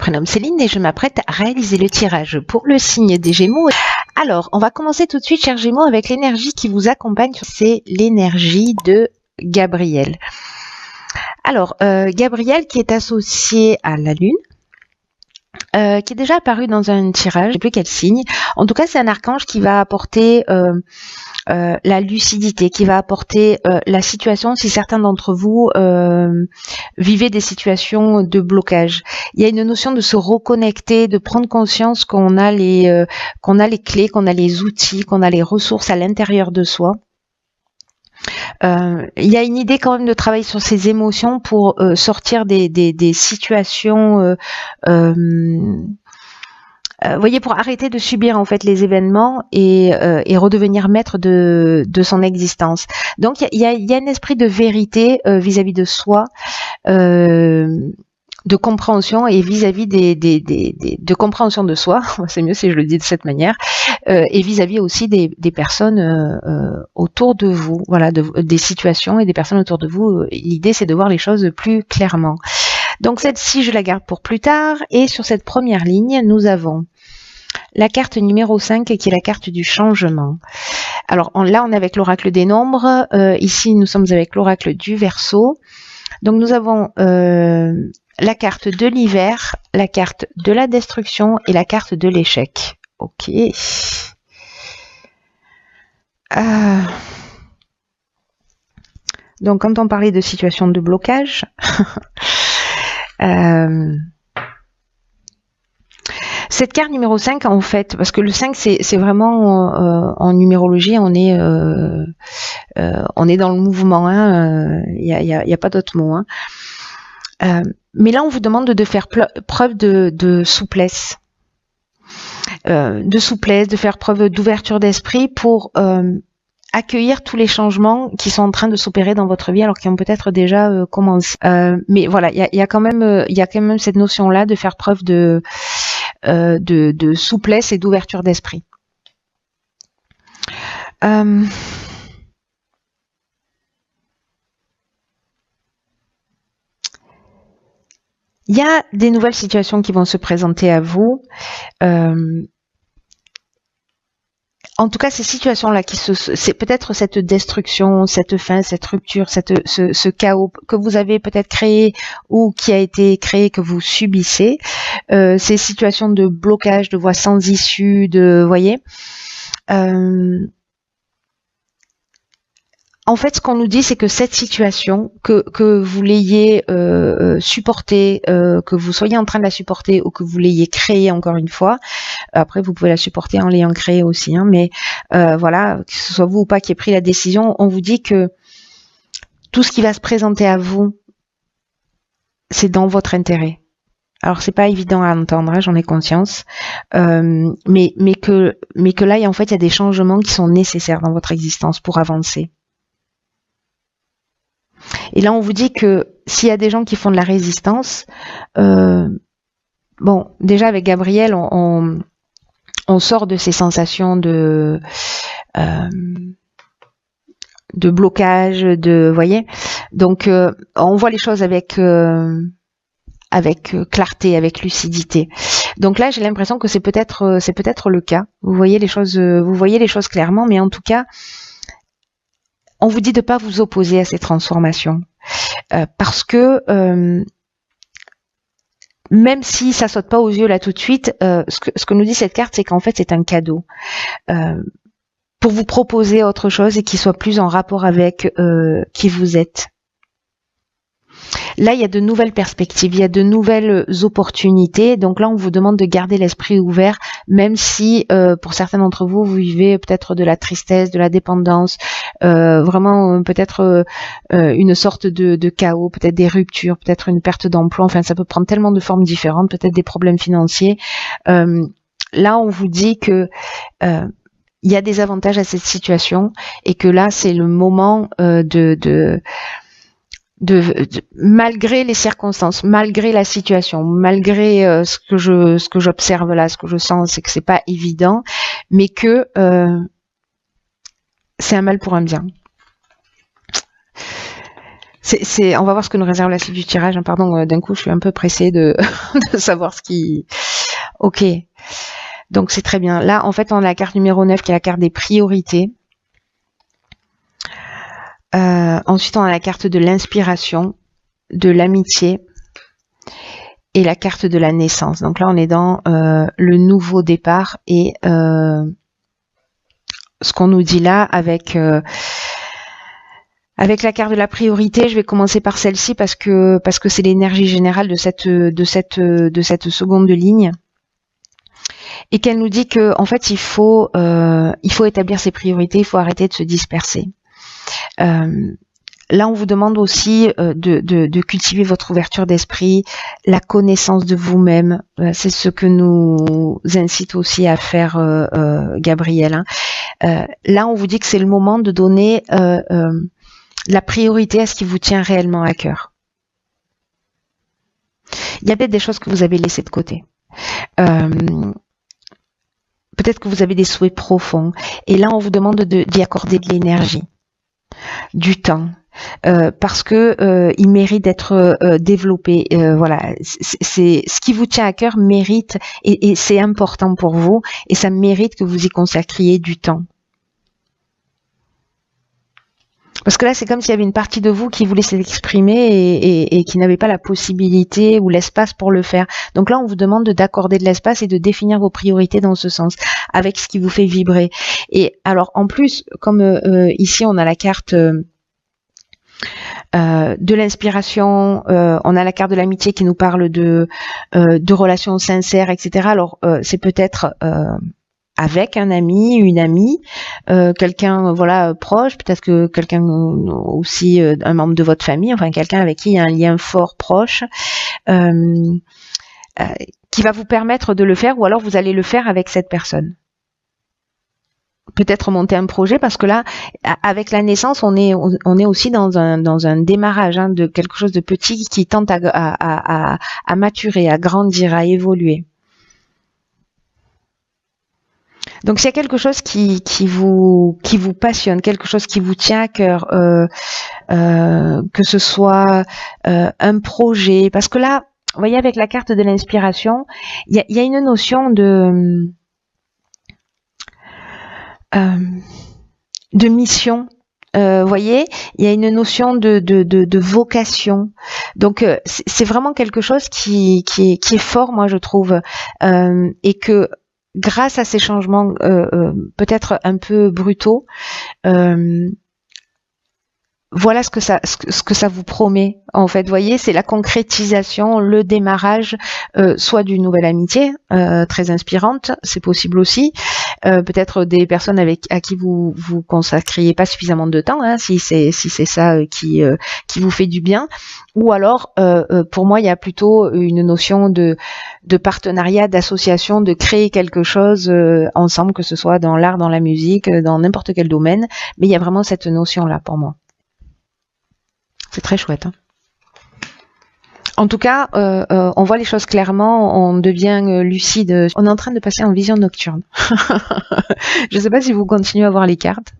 prénomme Céline et je m'apprête à réaliser le tirage pour le signe des Gémeaux. Alors, on va commencer tout de suite, chers Gémeaux, avec l'énergie qui vous accompagne. C'est l'énergie de Gabriel. Alors, Gabriel qui est associé à la Lune, qui est déjà apparu dans un tirage, je ne sais plus quel signe. En tout cas, c'est un archange qui va apporter la lucidité, qui va apporter la situation si certains d'entre vous vivez des situations de blocage. Il y a une notion de se reconnecter, de prendre conscience qu'on a les clés, qu'on a les outils, qu'on a les ressources à l'intérieur de soi. Il y a une idée quand même de travailler sur ses émotions pour sortir des situations voyez, pour arrêter de subir en fait les événements et redevenir maître de son existence. Donc il y a un esprit de vérité vis-à-vis de soi, de compréhension et vis-à-vis de compréhension de soi. C'est mieux si je le dis de cette manière. Et vis-à-vis aussi des personnes autour de vous, voilà, des situations et des personnes autour de vous. L'idée c'est de voir les choses plus clairement. Donc celle-ci, je la garde pour plus tard. Et sur cette première ligne, nous avons la carte numéro 5 qui est la carte du changement. Alors là, on est avec l'oracle des nombres. Ici, nous sommes avec l'oracle du Verseau. Donc nous avons la carte de l'hiver, la carte de la destruction et la carte de l'échec. Ok. Donc quand on parlait de situation de blocage... cette carte numéro 5 en fait, parce que le 5 c'est vraiment en numérologie on est dans le mouvement, il y a pas d'autre mot, mais là on vous demande de faire preuve de souplesse, de faire preuve d'ouverture d'esprit pour accueillir tous les changements qui sont en train de s'opérer dans votre vie, alors qui ont peut-être déjà commencé. Mais voilà, il y a quand même cette notion-là de faire preuve de souplesse et d'ouverture d'esprit. Il y a des nouvelles situations qui vont se présenter à vous. En tout cas, ces situations-là, c'est peut-être cette destruction, cette fin, cette rupture, ce chaos que vous avez peut-être créé ou qui a été créé, que vous subissez, ces situations de blocage, de voies sans issue, voyez. En fait, ce qu'on nous dit, c'est que cette situation, que vous l'ayez supportée, que vous soyez en train de la supporter ou que vous l'ayez créée encore une fois, après vous pouvez la supporter en l'ayant créée aussi, mais voilà, que ce soit vous ou pas qui ait pris la décision, on vous dit que tout ce qui va se présenter à vous, c'est dans votre intérêt. Alors c'est pas évident à entendre, j'en ai conscience, mais que là, en fait, il y a des changements qui sont nécessaires dans votre existence pour avancer. Et là, on vous dit que s'il y a des gens qui font de la résistance, bon, déjà avec Gabriel, on sort de ces sensations de blocage, voyez. Donc, on voit les choses avec clarté, avec lucidité. Donc là, j'ai l'impression que c'est peut-être le cas. Vous voyez les choses clairement, mais en tout cas, on vous dit de ne pas vous opposer à ces transformations. Parce que même si ça saute pas aux yeux là tout de suite, ce que nous dit cette carte, c'est qu'en fait c'est un cadeau pour vous proposer autre chose et qui soit plus en rapport avec qui vous êtes. Là, il y a de nouvelles perspectives, il y a de nouvelles opportunités. Donc là, on vous demande de garder l'esprit ouvert, même si pour certains d'entre vous, vous vivez peut-être de la tristesse, de la dépendance, vraiment peut-être une sorte de chaos, peut-être des ruptures, peut-être une perte d'emploi. Enfin, ça peut prendre tellement de formes différentes, peut-être des problèmes financiers. Là, on vous dit que il y a des avantages à cette situation et que là, c'est le moment malgré les circonstances, malgré la situation, malgré ce que j'observe là, ce que je sens, c'est que c'est pas évident, mais que c'est un mal pour un bien. On va voir ce que nous réserve la suite du tirage. Hein. Pardon, d'un coup, je suis un peu pressée de, de savoir ce qui... Ok. Donc, c'est très bien. Là, en fait, on a la carte numéro 9 qui est la carte des priorités. Ensuite, on a la carte de l'inspiration, de l'amitié et la carte de la naissance. Donc là, on est dans le nouveau départ et ce qu'on nous dit là avec la carte de la priorité. Je vais commencer par celle-ci parce que c'est l'énergie générale de cette seconde ligne et qu'elle nous dit que en fait il faut établir ses priorités, il faut arrêter de se disperser. Là, on vous demande aussi de cultiver votre ouverture d'esprit, la connaissance de vous-même. C'est ce que nous incite aussi à faire Gabriel. Hein. Là, on vous dit que c'est le moment de donner la priorité à ce qui vous tient réellement à cœur. Il y a peut-être des choses que vous avez laissées de côté. Peut-être que vous avez des souhaits profonds. Et là, on vous demande d'y accorder de l'énergie, du temps. Parce que il mérite d'être développé. Voilà, c'est ce qui vous tient à cœur mérite et c'est important pour vous et ça mérite que vous y consacriez du temps. Parce que là, c'est comme s'il y avait une partie de vous qui voulait s'exprimer et qui n'avait pas la possibilité ou l'espace pour le faire. Donc là, on vous demande d'accorder de l'espace et de définir vos priorités dans ce sens, avec ce qui vous fait vibrer. Et alors, en plus, comme ici, on a la carte de l'inspiration, on a la carte de l'amitié qui nous parle de relations sincères, etc. Alors, c'est peut-être... avec un ami, une amie, quelqu'un voilà proche, peut-être que quelqu'un aussi un membre de votre famille, enfin quelqu'un avec qui il y a un lien fort proche, qui va vous permettre de le faire, ou alors vous allez le faire avec cette personne. Peut-être monter un projet, parce que là, avec la naissance, on est aussi dans un démarrage hein, de quelque chose de petit qui tente à maturer, à grandir, à évoluer. Donc, s'il y a quelque chose qui vous passionne, quelque chose qui vous tient à cœur, que ce soit un projet, parce que là, vous voyez, avec la carte de l'inspiration, il y a une notion de mission. Vous voyez, il y a une notion de vocation. Donc, c'est vraiment quelque chose qui est fort, moi, je trouve, et que grâce à ces changements peut-être un peu brutaux, voilà ce que ça vous promet. En fait, vous voyez, c'est la concrétisation, le démarrage, soit d'une nouvelle amitié très inspirante, c'est possible aussi. Peut-être des personnes à qui vous consacriez pas suffisamment de temps, hein, si c'est ça qui vous fait du bien. Ou alors, pour moi, il y a plutôt une notion de partenariat, d'association, de créer quelque chose ensemble, que ce soit dans l'art, dans la musique, dans n'importe quel domaine. Mais il y a vraiment cette notion-là pour moi. C'est très chouette. Hein. En tout cas, on voit les choses clairement, on devient lucide. On est en train de passer en vision nocturne. Je ne sais pas si vous continuez à voir les cartes.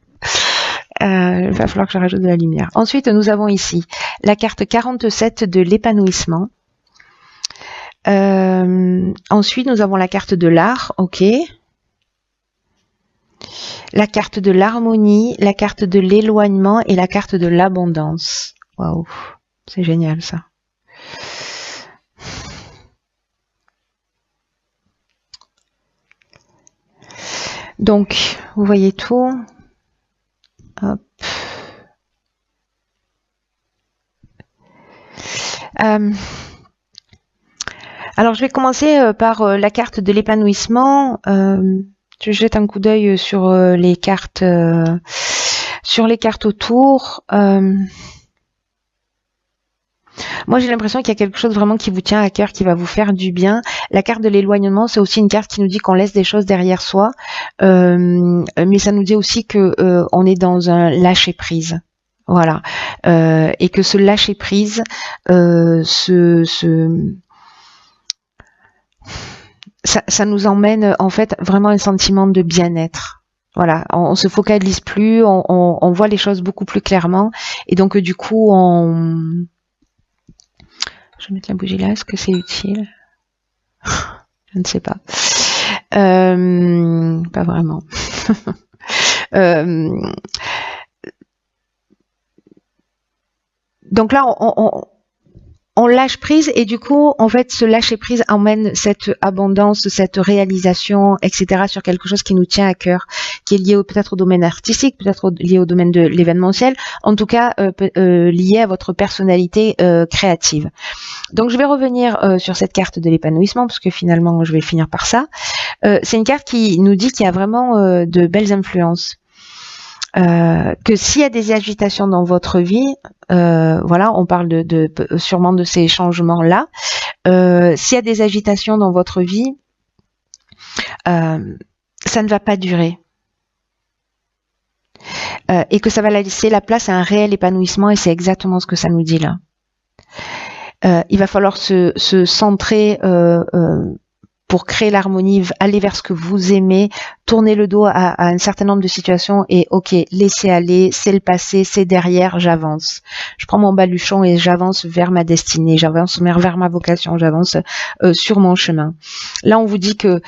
Il va falloir que je rajoute de la lumière. Ensuite, nous avons ici la carte 47 de l'épanouissement. Ensuite, nous avons la carte de l'art, ok. La carte de l'harmonie, la carte de l'éloignement et la carte de l'abondance. Waouh, c'est génial ça. Donc, vous voyez tout. Hop. Alors, je vais commencer par la carte de l'épanouissement. Je jette un coup d'œil sur les cartes autour. Moi, j'ai l'impression qu'il y a quelque chose vraiment qui vous tient à cœur, qui va vous faire du bien. La carte de l'éloignement, c'est aussi une carte qui nous dit qu'on laisse des choses derrière soi, mais ça nous dit aussi que on est dans un lâcher prise. Voilà, et que ce lâcher prise, ça nous emmène en fait vraiment un sentiment de bien-être. Voilà, on se focalise plus, on voit les choses beaucoup plus clairement, et donc du coup, je vais mettre la bougie là. Est-ce que c'est utile? Je ne sais pas. Pas vraiment. Donc là, on lâche prise, et du coup, en fait, ce lâcher prise emmène cette abondance, cette réalisation, etc. sur quelque chose qui nous tient à cœur, qui est lié peut-être au domaine artistique, peut-être lié au domaine de l'événementiel, en tout cas lié à votre personnalité créative. Donc je vais revenir sur cette carte de l'épanouissement, parce que finalement, je vais finir par ça. C'est une carte qui nous dit qu'il y a vraiment de belles influences. Que s'il y a des agitations dans votre vie, voilà, on parle sûrement de ces changements-là. S'il y a des agitations dans votre vie, ça ne va pas durer. Et que ça va laisser la place à un réel épanouissement, et c'est exactement ce que ça nous dit là. Il va falloir se centrer pour créer l'harmonie, aller vers ce que vous aimez, tourner le dos à un certain nombre de situations et ok, laissez aller, c'est le passé, c'est derrière, j'avance. Je prends mon baluchon et j'avance vers ma destinée, j'avance vers ma vocation, j'avance sur mon chemin. Là, on vous dit que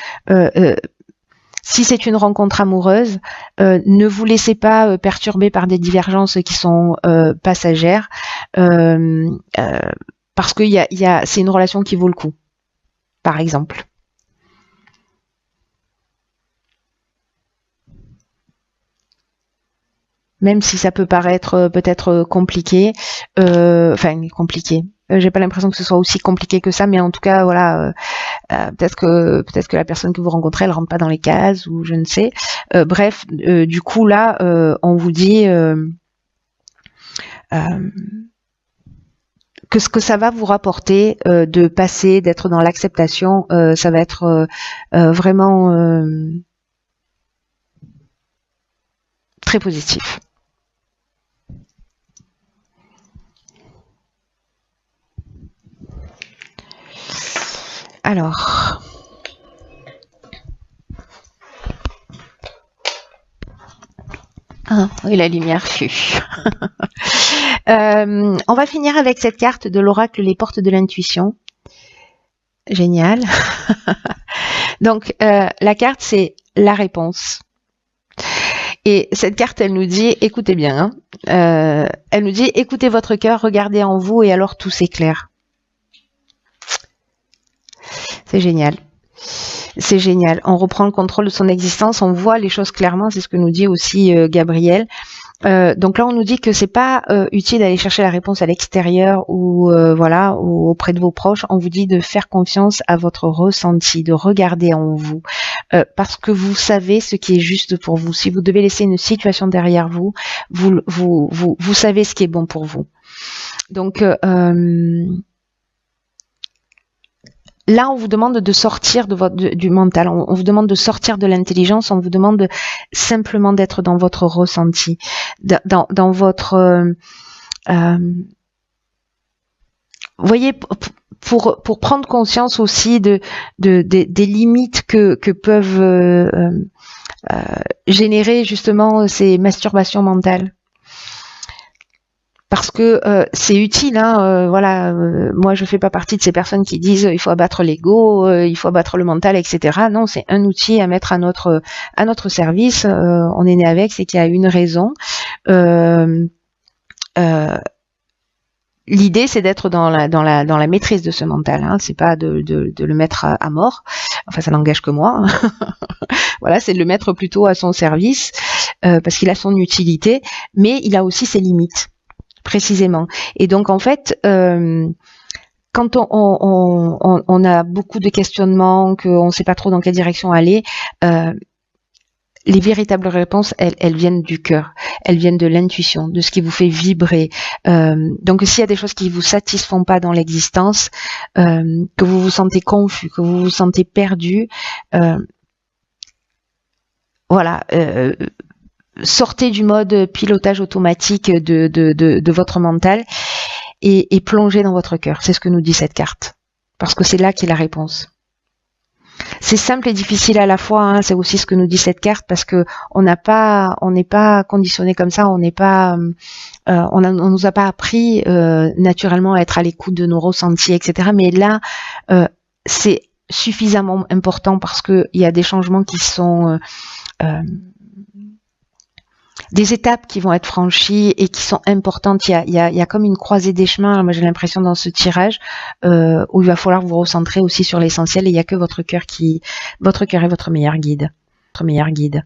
si c'est une rencontre amoureuse, ne vous laissez pas perturber par des divergences qui sont passagères, parce que c'est une relation qui vaut le coup, par exemple. Même si ça peut paraître peut-être compliqué, compliqué. J'ai pas l'impression que ce soit aussi compliqué que ça, mais en tout cas, voilà, peut-être que la personne que vous rencontrez, elle rentre pas dans les cases, ou je ne sais. Bref, du coup là, on vous dit que ce que ça va vous rapporter de passer, d'être dans l'acceptation, ça va être vraiment très positif. Alors, oui, la lumière fut. On va finir avec cette carte de l'oracle, les portes de l'intuition. Génial. Donc, la carte, c'est la réponse. Et cette carte, elle nous dit, écoutez bien, elle nous dit, écoutez votre cœur, regardez en vous, et alors tout s'éclaire. C'est génial. C'est génial. On reprend le contrôle de son existence, on voit les choses clairement, c'est ce que nous dit aussi Gabriel. Donc là, on nous dit que c'est pas utile d'aller chercher la réponse à l'extérieur ou voilà, ou auprès de vos proches. On vous dit de faire confiance à votre ressenti, de regarder en vous, parce que vous savez ce qui est juste pour vous. Si vous devez laisser une situation derrière vous, vous savez ce qui est bon pour vous. Donc là, on vous demande de sortir du mental, on vous demande de sortir de l'intelligence, on vous demande simplement d'être dans votre ressenti, dans votre... vous voyez, pour prendre conscience aussi des limites que peuvent générer justement ces masturbations mentales. Parce que c'est utile, voilà. Moi, je fais pas partie de ces personnes qui disent il faut abattre l'ego, il faut abattre le mental, etc. Non, c'est un outil à mettre à notre service. On est né avec, c'est qu'il y a une raison. L'idée, c'est d'être dans la maîtrise de ce mental. C'est pas de le mettre à mort. Enfin, ça n'engage que moi. Voilà, c'est de le mettre plutôt à son service parce qu'il a son utilité, mais il a aussi ses limites. Précisément. Et donc en fait, quand on a beaucoup de questionnements, qu'on ne sait pas trop dans quelle direction aller, les véritables réponses, elles viennent du cœur, elles viennent de l'intuition, de ce qui vous fait vibrer. Donc s'il y a des choses qui vous satisfont pas dans l'existence, que vous vous sentez confus, que vous vous sentez perdu, voilà. Sortez du mode pilotage automatique de votre mental et plongez dans votre cœur. C'est ce que nous dit cette carte. Parce que c'est là qu'est la réponse. c'est simple et difficile à la fois, hein. C'est aussi ce que nous dit cette carte, parce que on n'est pas conditionné comme ça, on nous a pas appris naturellement à être à l'écoute de nos ressentis, etc. Mais là, c'est suffisamment important parce que il y a des changements qui sont des étapes qui vont être franchies et qui sont importantes. Il y a comme une croisée des chemins. Moi, j'ai l'impression dans ce tirage où il va falloir vous recentrer aussi sur l'essentiel. Et il n'y a que votre cœur est votre meilleur guide. Votre meilleur guide.